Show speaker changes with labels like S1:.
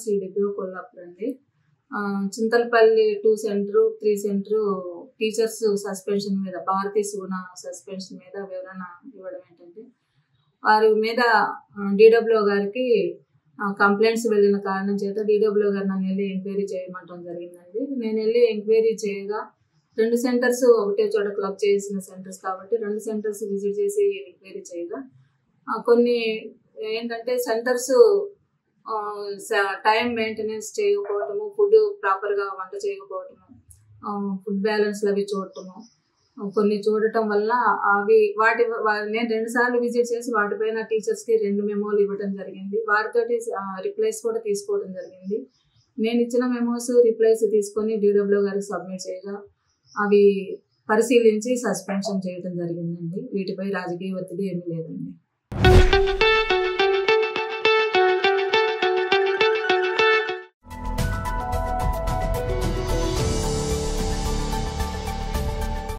S1: CDPO Kollapur అండి. Chintalapalli 2 centre 3 centre teachers suspension మీద భారతీ సుగుణ suspension మీద వివరణ ఇవ్వడం ఏంటంటే వారి మీద DWO గారికి కంప్లైంట్స్ వెళ్ళిన కారణం చేత DWO గారు నన్ను వెళ్ళి ఎంక్వైరీ చేయమంటం జరిగిందండి. నేను వెళ్ళి ఎంక్వైరీ చేయగా 2 సెంటర్స్ ఒకటే చోట క్లబ్ చేసిన సెంటర్స్ కాబట్టి 2 సెంటర్స్ విజిట్ చేసి ఎంక్వైరీ చేయగా కొన్ని ఏంటంటే సెంటర్స్ టైం మెయింటెనెన్స్ చేయకపోవటము, ఫుడ్ ప్రాపర్గా వంట చేయకపోవటము, ఫుడ్ బ్యాలెన్స్లు అవి చూడటము, కొన్ని చూడటం వల్ల అవి నేను 2 సార్లు విజిట్ చేసి వాటిపైన టీచర్స్కి 2 మెమోలు ఇవ్వడం జరిగింది. వారితోటి రిప్లైస్ కూడా తీసుకోవడం జరిగింది. నేను ఇచ్చిన మెమోస్ రిప్లైస్ తీసుకొని DWO గారికి సబ్మిట్ చేయగా అవి పరిశీలించి సస్పెన్షన్ చేయడం జరిగిందండి. వీటిపై రాజకీయ ఒత్తిడి ఏమీ లేదండి.